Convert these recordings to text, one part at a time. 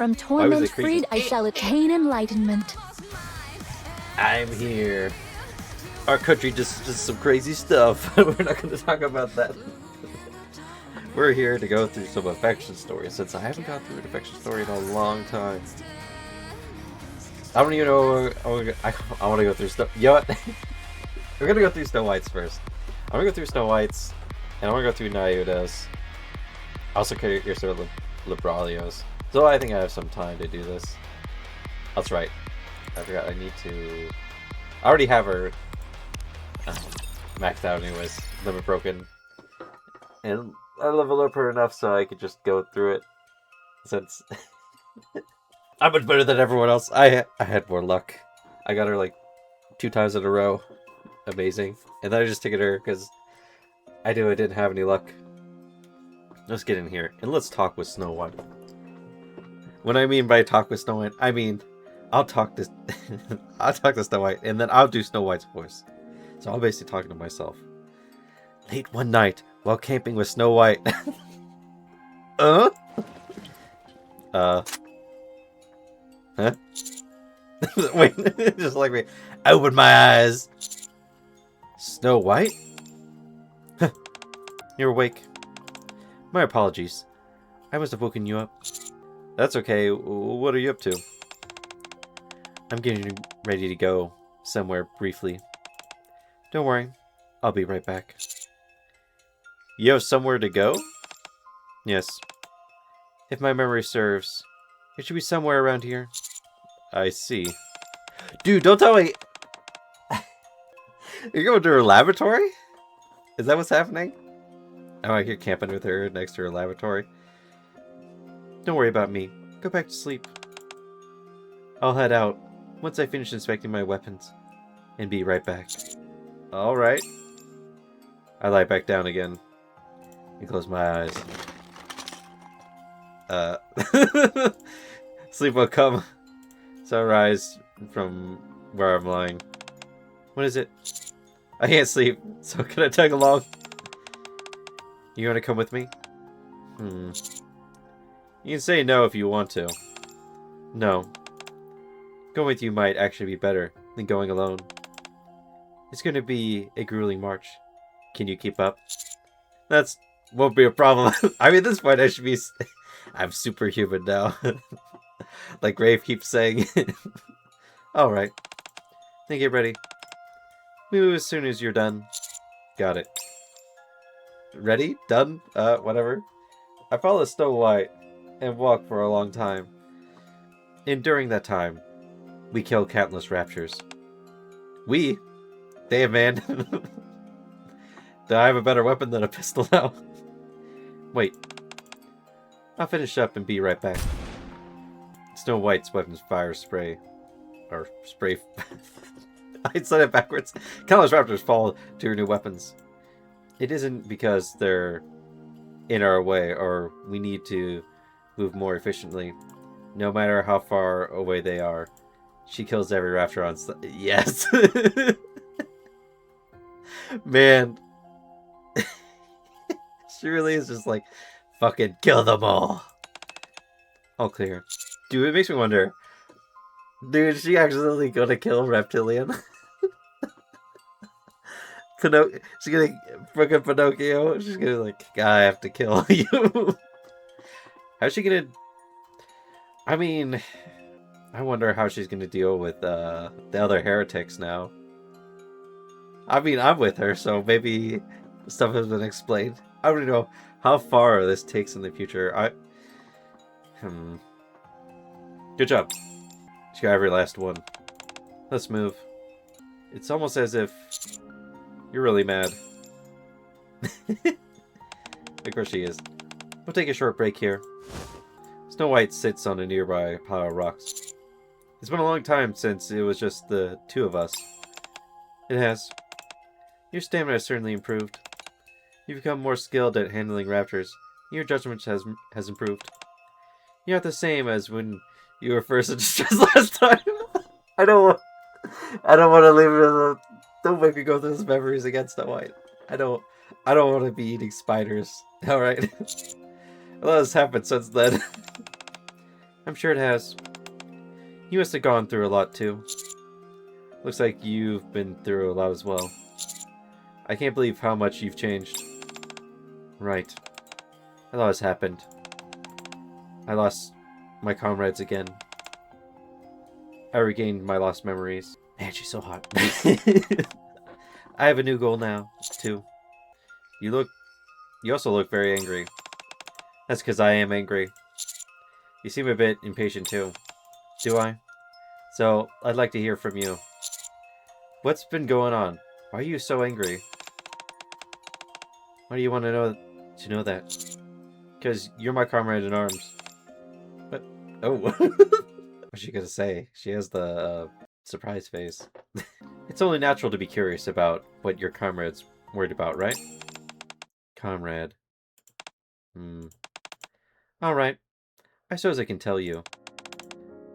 from torment freed, I shall attain enlightenment. I'm here. Our country just some crazy stuff. We're not going to talk about that. We're here to go through some affection stories, since I haven't gone through an affection story in a long time. I don't even know. I want to go through Snow. You know what? We're gonna go through Snow White's first. I'm gonna go through Snow White's, and I'm gonna go through Nayuta's. Also, your sort of Libralio's. So I think I have some time to do this. That's right. I forgot. I need to. I already have her maxed out, anyways. Limit broken, and I leveled up her enough so I could just go through it. Since I'm much better than everyone else. I had more luck. I got her like 2 times in a row. Amazing. And then I just ticketed her because I didn't have any luck. Let's get in here and let's talk with Snow White. When I mean by talk with Snow White, I mean I'll talk to I'll talk to Snow White and then I'll do Snow White's voice. So I'm basically talking to myself. Late one night while camping with Snow White. Huh? Wait, just like me. I opened my eyes. Snow White? You're awake. My apologies. I must have woken you up. That's okay. What are you up to? I'm getting ready to go somewhere briefly. Don't worry. I'll be right back. You have somewhere to go? Yes. If my memory serves, it should be somewhere around here. I see. Dude, don't tell me. You're going to her laboratory? Is that what's happening? Oh, I hear camping with her next to her laboratory. Don't worry about me. Go back to sleep. I'll head out once I finish inspecting my weapons and be right back. Alright. I lie back down again and close my eyes. Sleep will come. Sunrise from where I'm lying. What is it? I can't sleep, so can I tag along? You want to come with me? You can say no if you want to. No. Going with you might actually be better than going alone. It's going to be a grueling march. Can you keep up? That's won't be a problem. I mean, at this point I should be... I'm superhuman now. Like Rave keeps saying. Alright. Then get ready. We move as soon as you're done. Got it. Ready? Done? Whatever. I follow Snow White and walk for a long time. And during that time, we kill countless raptors. We? Damn, man. Do I have a better weapon than a pistol now? Wait. I'll finish up and be right back. Snow White's weapons fire spray. Or spray... I said it backwards. Countless raptors fall to her new weapons. It isn't because they're in our way or we need to move more efficiently. No matter how far away they are. She kills every raptor on... Yes! Man. She really is just like, fucking kill them all. All clear. Dude, it makes me wonder. Dude, is she accidentally gonna kill Reptilian? She's gonna frickin' Pinocchio. She's gonna like, I have to kill you. How's she gonna... I mean, I wonder how she's gonna deal with the other heretics now. I mean, I'm with her, so maybe stuff has been explained. I don't know how far this takes in the future. Good job. She got every last one. Let's move. It's almost as if you're really mad. Of course she is. We'll take a short break here. Snow White sits on a nearby pile of rocks. It's been a long time since it was just the two of us. It has. Your stamina has certainly improved. You've become more skilled at handling raptors. Your judgment has improved. You're not the same as when you were first in distress last time. I don't want to live. Don't make me go through those memories again, Snow White. I don't want to be eating spiders. All right. A lot has happened since then. I'm sure it has. You must have gone through a lot too. Looks like you've been through a lot as well. I can't believe how much you've changed. Right. A lot has happened. I lost my comrades again. I regained my lost memories. Man, she's so hot. I have a new goal now, too. You also look very angry. That's because I am angry. You seem a bit impatient, too. Do I? So, I'd like to hear from you. What's been going on? Why are you so angry? Why do you want to know that? Because you're my comrade in arms. What? Oh. What's she gonna say? She has the surprise face. It's only natural to be curious about what your comrade's worried about, right? Comrade. Alright. I suppose I can tell you.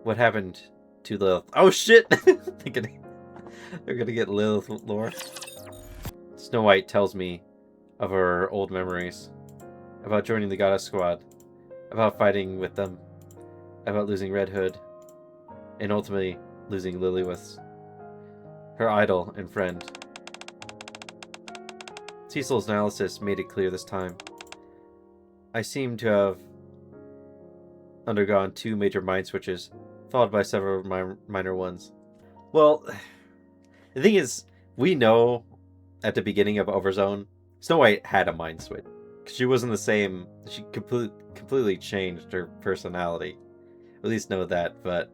What happened to Lilith? Oh shit! They're gonna get Lilith lore. Snow White tells me of her old memories. About joining the Goddess Squad. About fighting with them. About losing Red Hood. And ultimately losing Lilywith. Her idol and friend. Cecil's analysis made it clear this time. I seem to have undergone 2 major mind switches, followed by several minor ones. Well, the thing is, we know at the beginning of Overzone, Snow White had a mind switch. She wasn't the same. She completely changed her personality. At least know that, but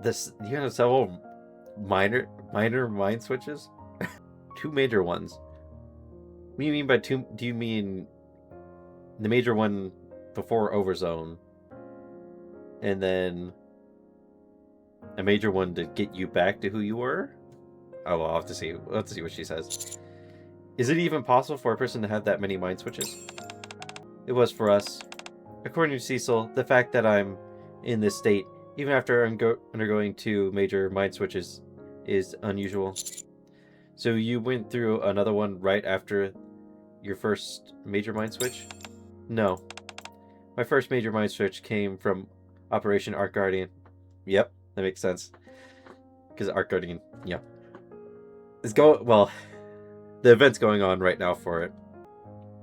this, you know, several minor mind switches? 2 major ones. What do you mean by 2? Do you mean the major one before Overzone, and then a major one to get you back to who you were? Oh, well, I'll have to see. We'll have to see what she says. Is it even possible for a person to have that many mind switches? It was for us. According to Cecil, the fact that I'm in this state, even after undergoing 2 major mind switches, is unusual. So you went through another one right after your first major mind switch? No. My first major mind switch came from Operation Arc Guardian. Yep, that makes sense. Because Arc Guardian, yeah. Well, the event's going on right now for it.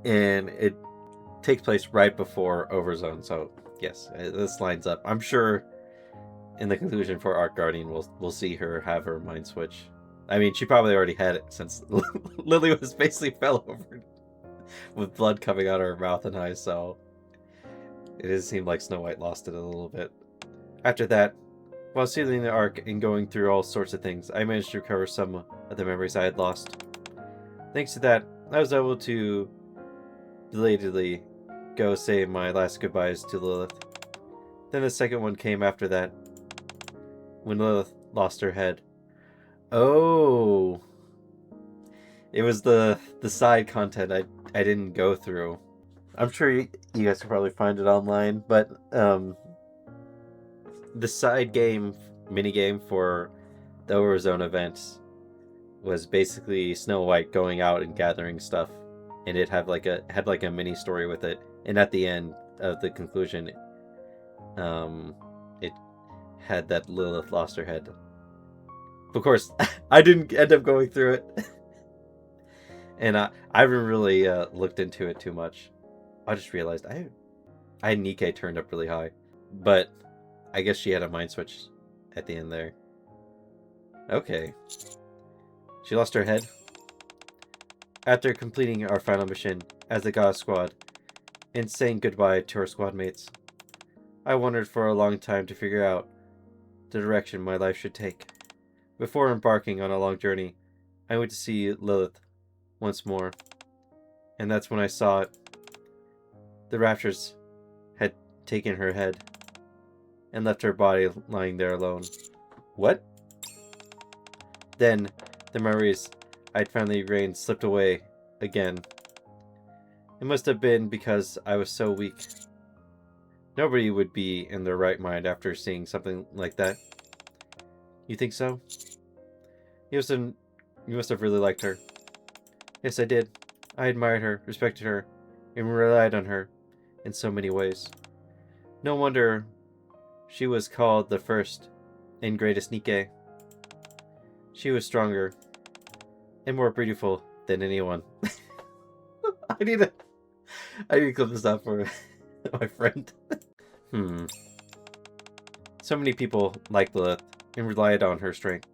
And it takes place right before Overzone, so yes, this lines up. I'm sure in the conclusion for Arc Guardian, we'll see her have her mind switch. I mean, she probably already had it since Lily was basically fell over with blood coming out of her mouth and eyes, so it does seem like Snow White lost it a little bit. After that, while sealing the Ark and going through all sorts of things, I managed to recover some of the memories I had lost. Thanks to that, I was able to belatedly go say my last goodbyes to Lilith. Then the second one came after that, when Lilith lost her head. Oh, it was the side content I didn't go through. I'm sure you guys can probably find it online, but the side minigame for the Overzone events was basically Snow White going out and gathering stuff, and it had like a mini story with it. And at the end of the conclusion, it had that Lilith lost her head. Of course, I didn't end up going through it, and I haven't really looked into it too much. I just realized I had Nikke turned up really high, but I guess she had a mind switch at the end there. Okay. She lost her head. After completing our final mission as the Goddess Squad and saying goodbye to our squad mates, I wondered for a long time to figure out the direction my life should take. Before embarking on a long journey, I went to see Lilith once more, and that's when I saw it. The Raptors had taken her head and left her body lying there alone. What? Then, the memories I'd finally regained slipped away again. It must have been because I was so weak. Nobody would be in their right mind after seeing something like that. You think so? You must have really liked her. Yes, I did. I admired her, respected her, and relied on her in so many ways. No wonder She was called the first and greatest Nikke. She was stronger and more beautiful than anyone. I need to clip this up for my friend. So many people liked Lilith and relied on her strength.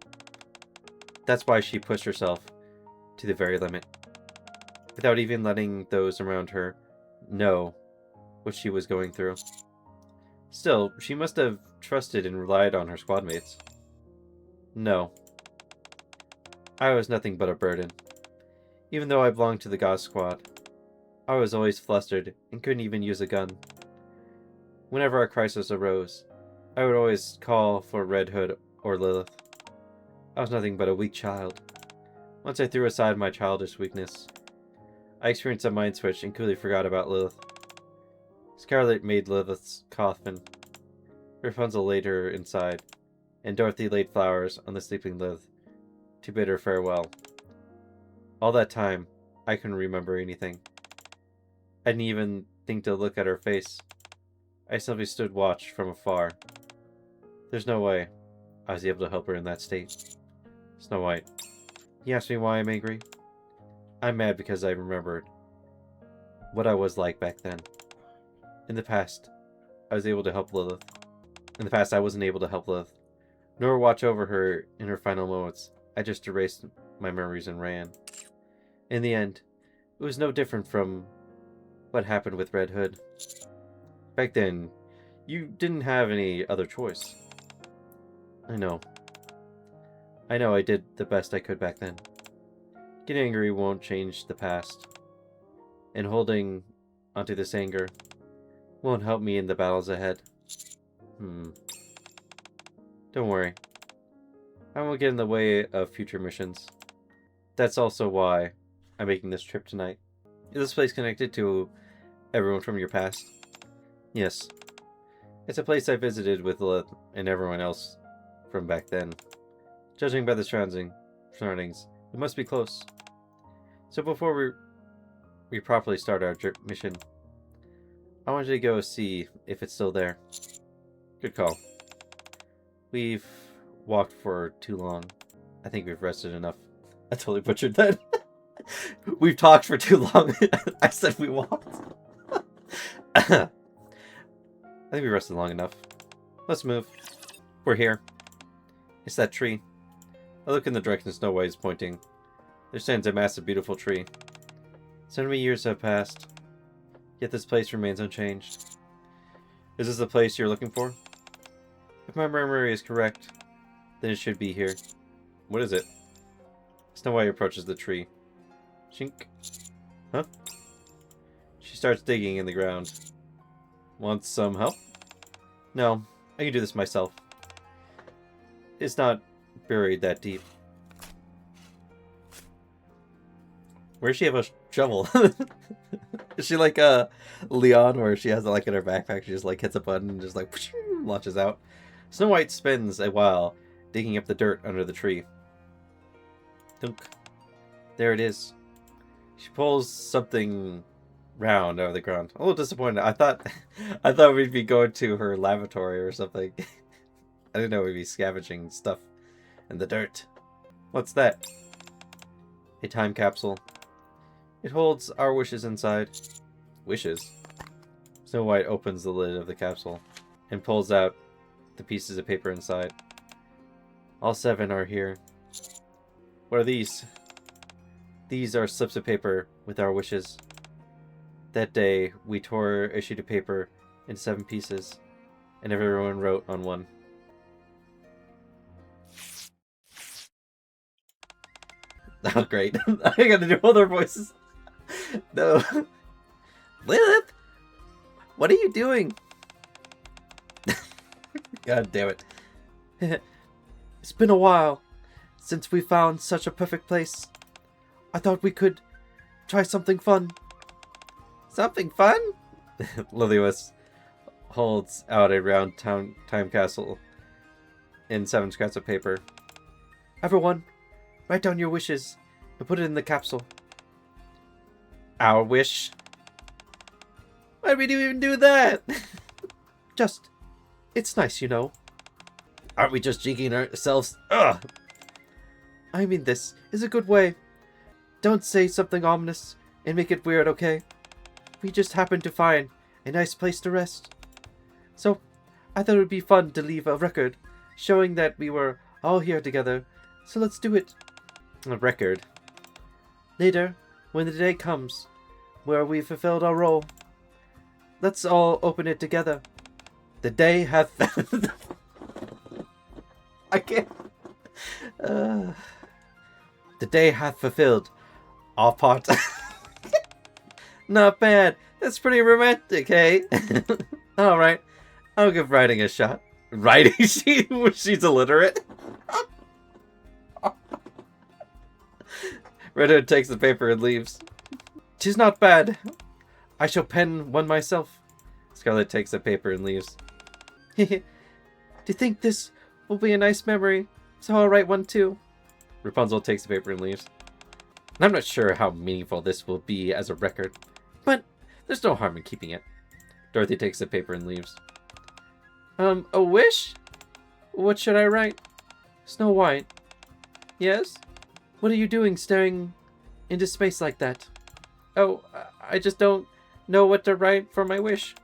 That's why she pushed herself to the very limit, without even letting those around her know what she was going through. Still, she must have trusted and relied on her squad mates. No. I was nothing but a burden. Even though I belonged to the Gauss squad, I was always flustered and couldn't even use a gun. Whenever a crisis arose, I would always call for Red Hood or Lilith. I was nothing but a weak child. Once I threw aside my childish weakness, I experienced a mind switch and quickly forgot about Lilith. Scarlet made Lilith's coffin. Rapunzel laid her inside, and Dorothy laid flowers on the sleeping Lilith to bid her farewell. All that time, I couldn't remember anything. I didn't even think to look at her face. I simply stood watch from afar. There's no way I was able to help her in that state. Snow White. You asked me why I'm angry? I'm mad because I remembered what I was like back then. In the past, I was able to help Lilith. In the past, I wasn't able to help Lilith, nor watch over her in her final moments. I just erased my memories and ran. In the end, it was no different from what happened with Red Hood. Back then, you didn't have any other choice. I know I did the best I could back then. Getting angry won't change the past. And holding onto this anger won't help me in the battles ahead. Don't worry. I won't get in the way of future missions. That's also why I'm making this trip tonight. Is this place connected to everyone from your past? Yes. It's a place I visited with Lilith and everyone else from back then. Judging by the surroundings, it must be close. So before we properly start our mission, I want you to go see if it's still there. Good call. We've walked for too long. I think we've rested enough. I totally butchered that. We've talked for too long. I said we walked. I think we rested long enough. Let's move. We're here. It's that tree. I look in the direction Snow White is pointing. There stands a massive, beautiful tree. So many years have passed, yet this place remains unchanged. Is this the place you're looking for? If my memory is correct, then it should be here. What is it? Snow White approaches the tree. Chink. Huh? She starts digging in the ground. Want some help? No, I can do this myself. It's not buried that deep. Where does she have a shovel? Is she like Leon, where she has it like in her backpack? She just like hits a button and just like launches out. Snow White spends a while digging up the dirt under the tree. Dunk. There it is. She pulls something round out of the ground. A little disappointed. I thought we'd be going to her lavatory or something. I didn't know we'd be scavenging stuff in the dirt. What's that? A time capsule. It holds our wishes inside. Wishes? Snow White opens the lid of the capsule and pulls out the pieces of paper inside. All 7 are here. What are these? These are slips of paper with our wishes. That day, we tore a sheet of paper into 7 pieces, and everyone wrote on one. Oh, great. I gotta do all their voices. No. Lilith! What are you doing? God damn it. It's been a while since we found such a perfect place. I thought we could try something fun. Something fun? Lilius holds out a round time capsule in 7 scraps of paper. Everyone, write down your wishes and put it in the capsule. Our wish? Why did we even do that? Just It's nice, you know. Aren't we just jinxing ourselves? Ugh! I mean, this is a good way. Don't say something ominous and make it weird, okay? We just happened to find a nice place to rest. So, I thought it would be fun to leave a record showing that we were all here together. So let's do it. A record. Later, when the day comes where we fulfilled our role, let's all open it together. The day hath... I can't... The day hath fulfilled our part. Not bad. That's pretty romantic, hey? Alright. I'll give writing a shot. Writing? She's illiterate. Red Hood takes the paper and leaves. 'Tis not bad. I shall pen one myself. Scarlet takes the paper and leaves. Do you think this will be a nice memory? So I'll write one too. Rapunzel takes the paper and leaves. And I'm not sure how meaningful this will be as a record, but there's no harm in keeping it. Dorothy takes the paper and leaves. A wish? What should I write? Snow White. Yes? What are you doing staring into space like that? Oh, I just don't know what to write for my wish.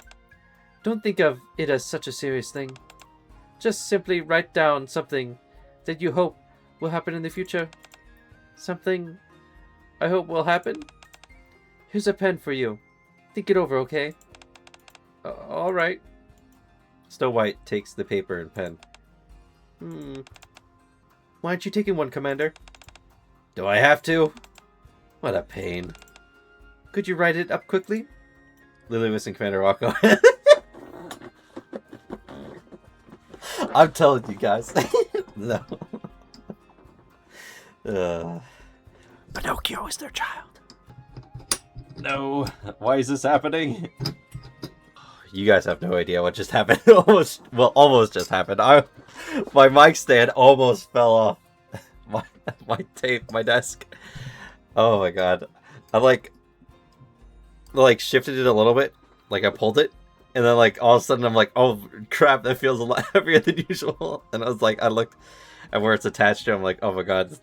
Don't think of it as such a serious thing. Just simply write down something that you hope will happen in the future. Something I hope will happen. Here's a pen for you. Think it over, okay? Alright. Snow White takes the paper and pen. Why aren't you taking one, Commander? Do I have to? What a pain. Could you write it up quickly? Lilius and Commander walk away. I'm telling you guys. No. Pinocchio is their child. No. Why is this happening? You guys have no idea what just happened. Almost just happened. My mic stand almost fell off my desk. Oh my god. I shifted it a little bit. Like I pulled it. And then all of a sudden I'm like, oh crap, that feels a lot heavier than usual. And I was like, I looked at where it's attached to. I'm like, oh my god,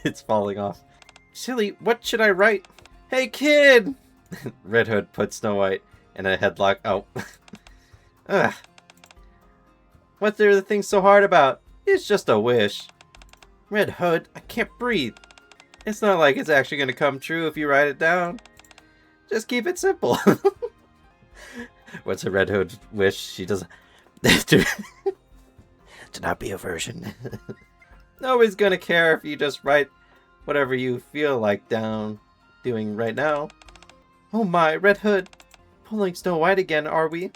it's falling off. Silly, what should I write? Hey kid! Red Hood puts Snow White in a headlock. Oh. Ugh. What's there the thing so hard about? It's just a wish. Red Hood, I can't breathe. It's not like it's actually going to come true if you write it down. Just keep it simple. What's a Red Hood wish? She doesn't... to not be a virgin. Nobody's going to care if you just write whatever you feel like doing right now. Oh my, Red Hood. Pulling Snow White again, are we?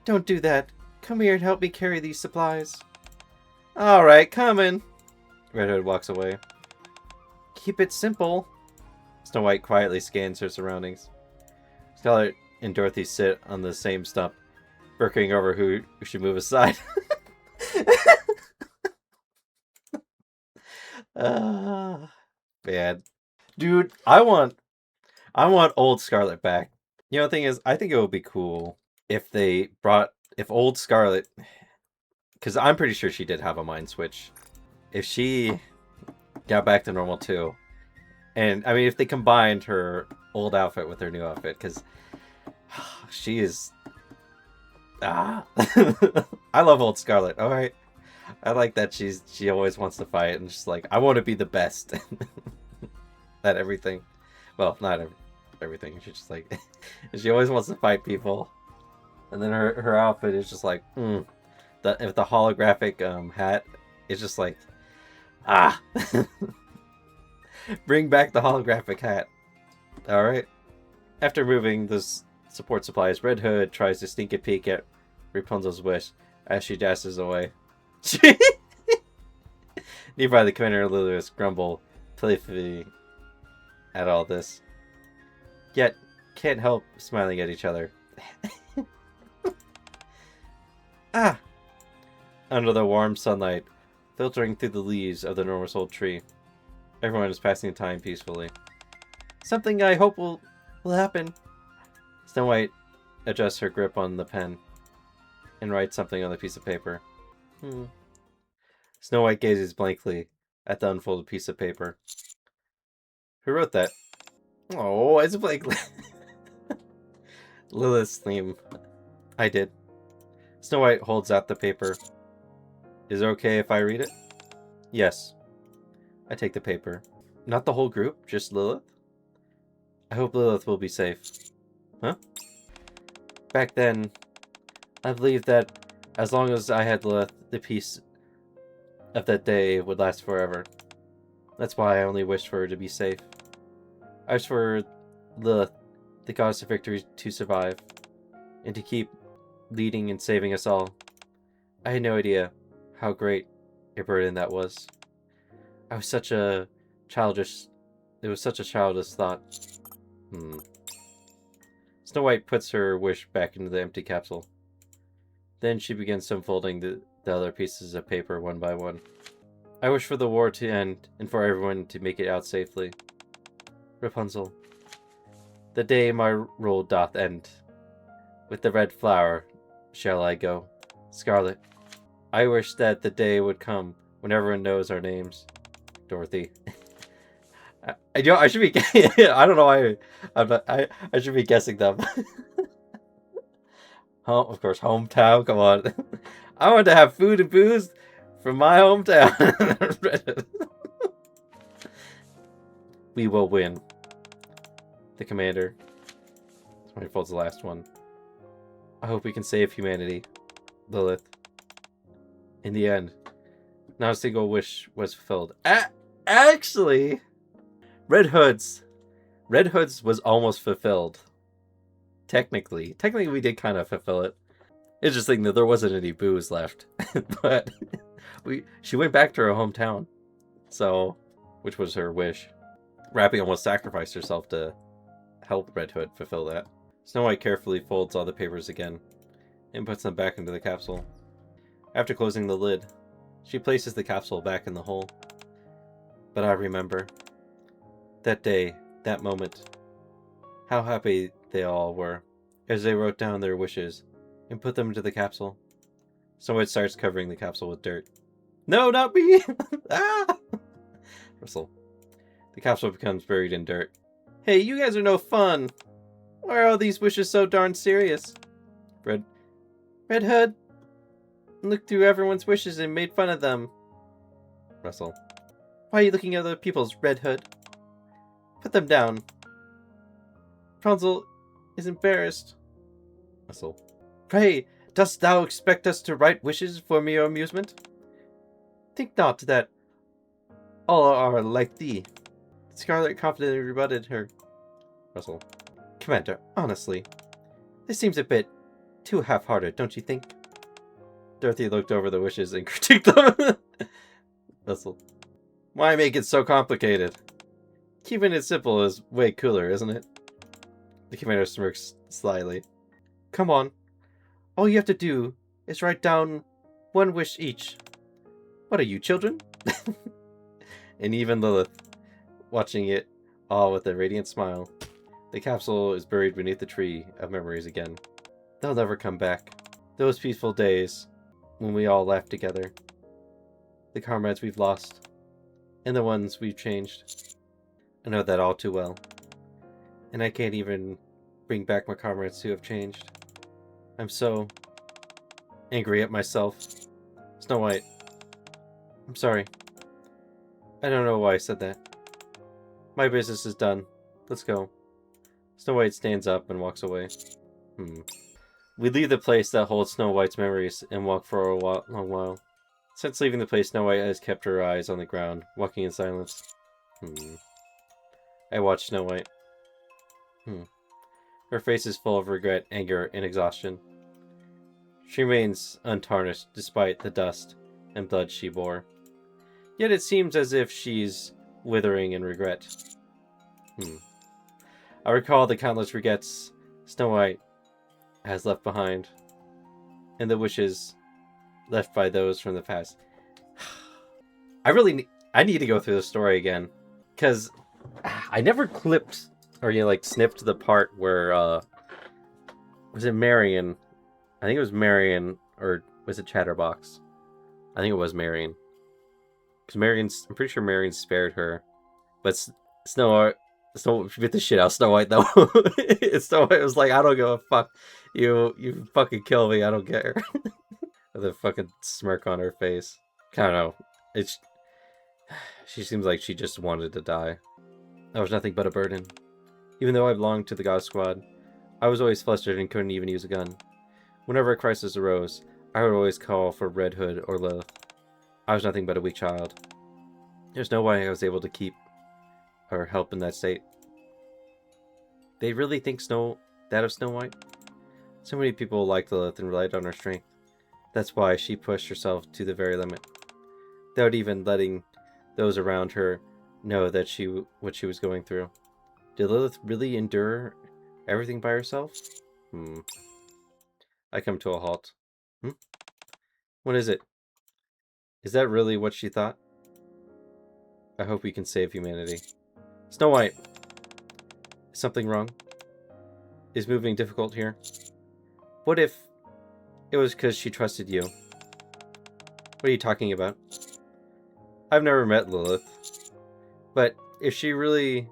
Don't do that. Come here and help me carry these supplies. Alright, coming. Red Hood walks away. Keep it simple. Snow White quietly scans her surroundings. Scarlet and Dorothy sit on the same stump, bickering over who should move aside. Bad. Dude, I want old Scarlet back. You know, the thing is, I think it would be cool if old Scarlet, because I'm pretty sure she did have a mind switch. If she got back to normal too, and I mean, if they combined her old outfit with her new outfit, because she is, I love old Scarlet. All right, I like that she always wants to fight and just like, I want to be the best at everything. Well, not everything. She's just like, she always wants to fight people. And then her outfit is just like, with the holographic hat, it's just like, bring back the holographic hat. Alright. After moving the support supplies, Red Hood tries to sneak a peek at Rapunzel's wish as she dashes away. Nearby, the Commander and Lilius grumble playfully at all this, yet can't help smiling at each other. Under the warm sunlight filtering through the leaves of the enormous old tree, everyone is passing time peacefully. Something I hope will happen. Snow White adjusts her grip on the pen and writes something on the piece of paper. Snow White gazes blankly at the unfolded piece of paper. Who wrote that? Oh, it's blankly. Lilith's theme. I did. Snow White holds out the paper. Is it okay if I read it? Yes. I take the paper. Not the whole group, just Lilith? I hope Lilith will be safe. Huh? Back then, I believed that as long as I had Lilith, the peace of that day would last forever. That's why I only wished for her to be safe. I wished for Lilith, the goddess of victory, to survive, and to keep leading and saving us all. I had no idea how great a burden that was. It was such a childish thought. Snow White puts her wish back into the empty capsule. Then she begins unfolding the other pieces of paper one by one. I wish for the war to end and for everyone to make it out safely. Rapunzel. The day my rule doth end. With the red flower shall I go. Scarlet. I wish that the day would come when everyone knows our names. Dorothy. I should be. I don't know why. I should be guessing them. Of course, hometown. Come on. I want to have food and booze from my hometown. We will win. The commander. Somebody folds the last one. I hope we can save humanity. Lilith. In the end, not a single wish was fulfilled. Actually, Red Hood's was almost fulfilled. Technically we did kind of fulfill it. It's just thinking that there wasn't any booze left, but she went back to her hometown, so which was her wish. Rappy almost sacrificed herself to help Red Hood fulfill that. Snow White carefully folds all the papers again and puts them back into the capsule. After closing the lid, she places the capsule back in the hole. But I remember that day, that moment, how happy they all were as they wrote down their wishes and put them into the capsule. Snow White starts covering the capsule with dirt. No, not me! Ah! Rustle. The capsule becomes buried in dirt. Hey, you guys are no fun! Why are all these wishes so darn serious? Red Hood looked through everyone's wishes and made fun of them. Russell. Why are you looking at other people's, Red Hood? Put them down. Rapunzel is embarrassed. Russell. Pray, dost thou expect us to write wishes for mere amusement? Think not that all are like thee. Scarlet confidently rebutted her. Russell. Commander, honestly, this seems a bit too half-hearted, don't you think? Dorothy looked over the wishes and critiqued them. Russell. Why make it so complicated? Keeping it simple is way cooler, isn't it? The commander smirks slyly. Come on. All you have to do is write down one wish each. What are you, children? And even Lilith, watching it all with a radiant smile. The capsule is buried beneath the tree of memories again. They'll never come back. Those peaceful days when we all laughed together. The comrades we've lost. And the ones we've changed. I know that all too well. And I can't even bring back my comrades who have changed. I'm so angry at myself. Snow White. I'm sorry. I don't know why I said that. My business is done. Let's go. Snow White stands up and walks away. We leave the place that holds Snow White's memories and walk for a long while. Since leaving the place, Snow White has kept her eyes on the ground, walking in silence. I watch Snow White. Her face is full of regret, anger, and exhaustion. She remains untarnished despite the dust and blood she bore. Yet it seems as if she's withering in regret. I recall the countless regrets Snow White has left behind, and the wishes left by those from the past. I need to go through the story again, because I never clipped or snipped the part where was it Marion? I think it was Marion Or was it Chatterbox? I think it was Marion. Because I'm pretty sure Marion spared her. But Snow bit the shit out of Snow White, though. Snow White was like, I don't give a fuck. You fucking kill me, I don't care. With a fucking smirk on her face. I don't know. She seems like she just wanted to die. I was nothing but a burden. Even though I belonged to the God Squad, I was always flustered and couldn't even use a gun. Whenever a crisis arose, I would always call for Red Hood or Lilith. I was nothing but a weak child. There's no way I was able to keep or help in that state. They really think that of Snow White? So many people liked Lilith and relied on her strength. That's why she pushed herself to the very limit, without even letting those around her know that what she was going through. Did Lilith really endure everything by herself? I come to a halt. What is it? Is that really what she thought? I hope we can save humanity. Snow White! Is something wrong? Is moving difficult here? What if it was because she trusted you? What are you talking about? I've never met Lilith. But if she really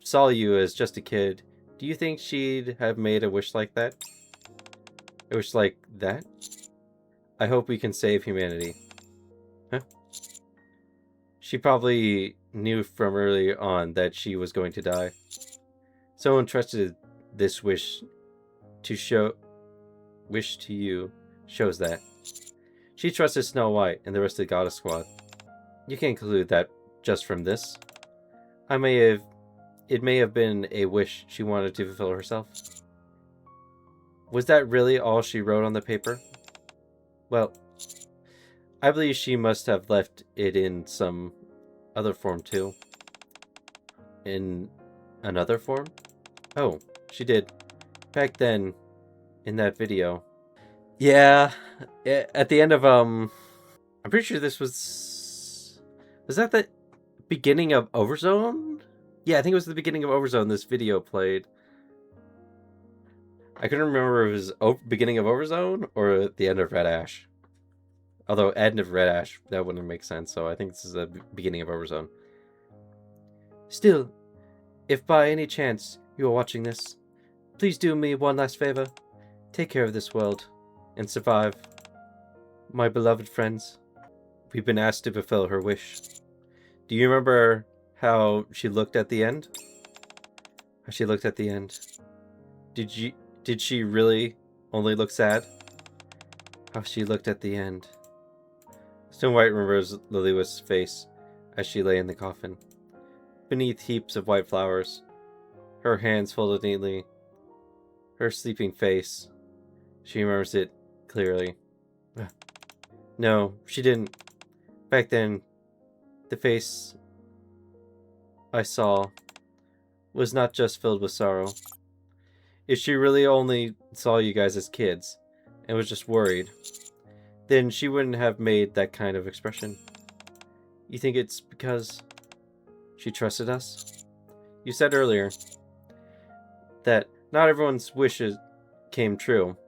saw you as just a kid, do you think she'd have made a wish like that? A wish like that? I hope we can save humanity. Huh? She probably knew from early on that she was going to die. Someone trusted this wish to you shows that. She trusted Snow White and the rest of the Goddess Squad. You can't conclude that just from this. It may have been a wish she wanted to fulfill herself. Was that really all she wrote on the paper? Well, I believe she must have left it in some other form too. In another form? Oh, she did. Back then, in that video. Yeah, at the end of, I'm pretty sure this was that the beginning of Overzone? Yeah, I think it was the beginning of Overzone this video played. I couldn't remember if it was beginning of Overzone or the end of Red Ash. Although, end of Red Ash, that wouldn't make sense, so I think this is the beginning of Overzone. Still, if by any chance you are watching this, please do me one last favor. Take care of this world and survive. My beloved friends, we've been asked to fulfill her wish. Do you remember how she looked at the end? How she looked at the end. Did she really only look sad? How she looked at the end. Snow White remembers Lilith's face as she lay in the coffin, beneath heaps of white flowers, her hands folded neatly, her sleeping face. She remembers it clearly. No, she didn't. Back then, the face I saw was not just filled with sorrow. If she really only saw you guys as kids and was just worried, then she wouldn't have made that kind of expression. You think it's because she trusted us? You said earlier that not everyone's wishes came true,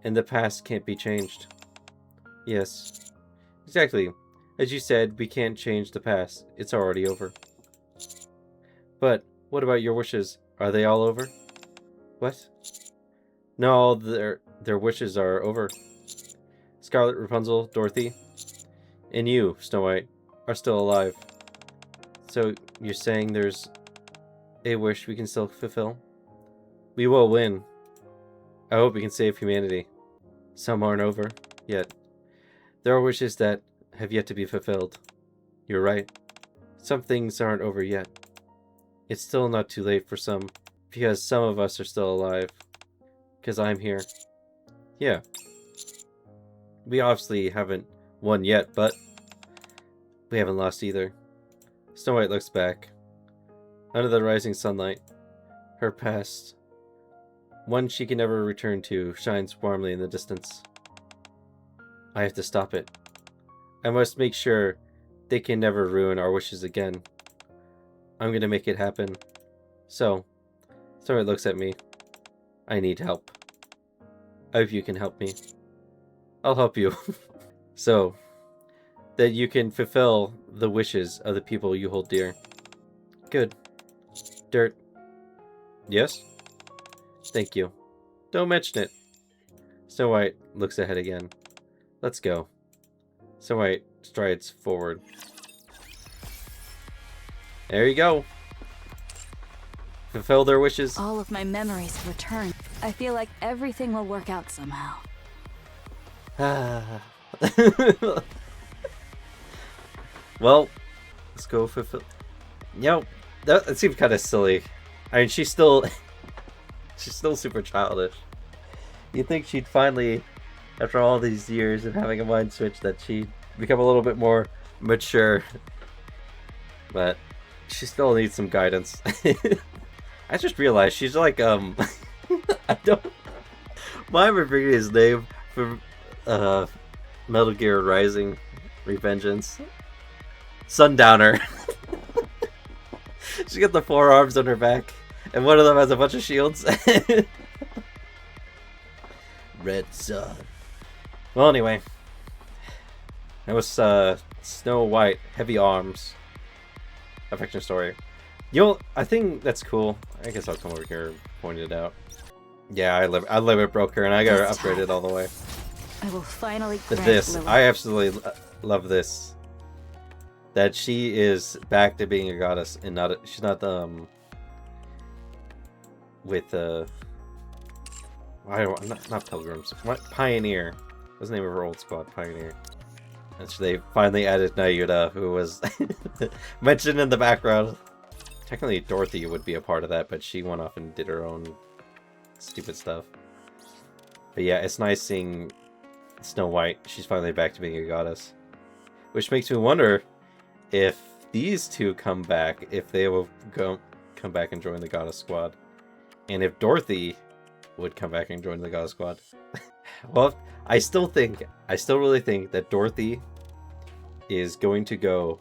and the past can't be changed. Yes, exactly. As you said, we can't change the past. It's already over. But what about your wishes? Are they all over? What? No, all their wishes are over. Scarlet, Rapunzel, Dorothy, and you, Snow White, are still alive. So you're saying there's a wish we can still fulfill? We will win. I hope we can save humanity. Some aren't over yet. There are wishes that have yet to be fulfilled. You're right. Some things aren't over yet. It's still not too late for some, because some of us are still alive. Because I'm here. Yeah. We obviously haven't won yet, but we haven't lost either. Snow White looks back. Under the rising sunlight, her past, one she can never return to, shines warmly in the distance. I have to stop it. I must make sure they can never ruin our wishes again. I'm gonna make it happen. So, Snow White looks at me. I need help. I hope you can help me. I'll help you. So that you can fulfill the wishes of the people you hold dear. Good. Dirt. Yes? Thank you. Don't mention it. Snow White looks ahead again. Let's go. Snow White strides forward. There you go. Fulfill their wishes. All of my memories have returned. I feel like everything will work out somehow. Well, let's go fulfill. You know, that seems kind of silly. I mean, she's still super childish. You'd think she'd finally, after all these years of having a mind switch, that she'd become a little bit more mature. But she still needs some guidance. I just realized she's like, I don't... Why am I bringing his name from Metal Gear Rising Revengeance? Sundowner. She's got the 4 arms on her back, and one of them has a bunch of shields. Red Sun. Well, anyway. That was Snow White, Heavy Arms. Affection story. I think that's cool. I guess I'll come over here and point it out. Yeah, I live at Broker, and I got her upgraded all the way. I will finally But this, I absolutely love this. That she is back to being a goddess, and she's not with not Pilgrims. What Pioneer? What's the name of her old squad? Pioneer. And so they finally added Nayuta, who was mentioned in the background. Technically, Dorothy would be a part of that, but she went off and did her own stupid stuff. But yeah, it's nice seeing Snow White. She's finally back to being a goddess. Which makes me wonder if these two come back, if they will come back and join the goddess squad. And if Dorothy would come back and join the goddess squad. Well, I still really think that Dorothy is going to go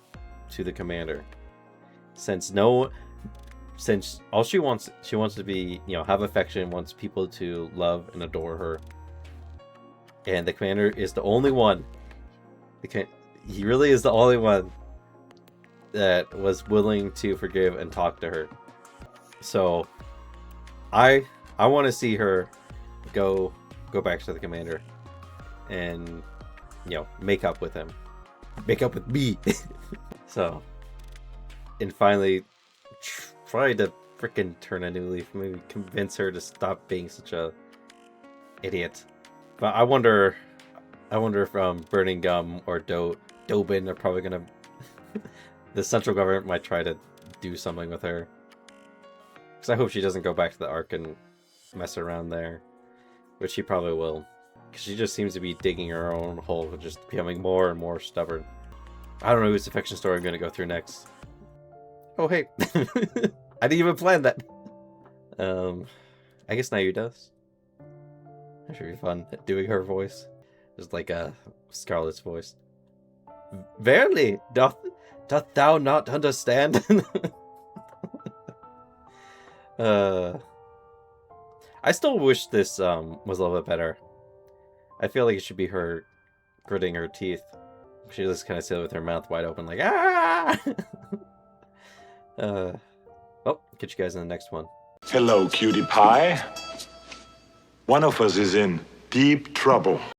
to the commander. Since all she wants to be, have affection, wants people to love and adore her. And the commander is the only one. He really is the only one that was willing to forgive and talk to her. So I want to see her go back to the commander and make up with him. Make up with me. So, and finally try to freaking turn a new leaf, maybe convince her to stop being such a idiot. But I wonder if Burning Gum or Dobin are probably gonna the central government might try to do something with her. Because I hope she doesn't go back to the Ark and mess around there, which she probably will. Because she just seems to be digging her own hole, just becoming more and more stubborn. I don't know whose affection story I'm going to go through next. Oh, hey. I didn't even plan that. I guess Nayu does. That should be fun, doing her voice. Just like Scarlet's voice. Verily, doth thou not understand? I still wish this was a little bit better. I feel like it should be her gritting her teeth. She just kind of sit with her mouth wide open like, ah! Well, catch you guys in the next one. Hello, cutie pie. One of us is in deep trouble.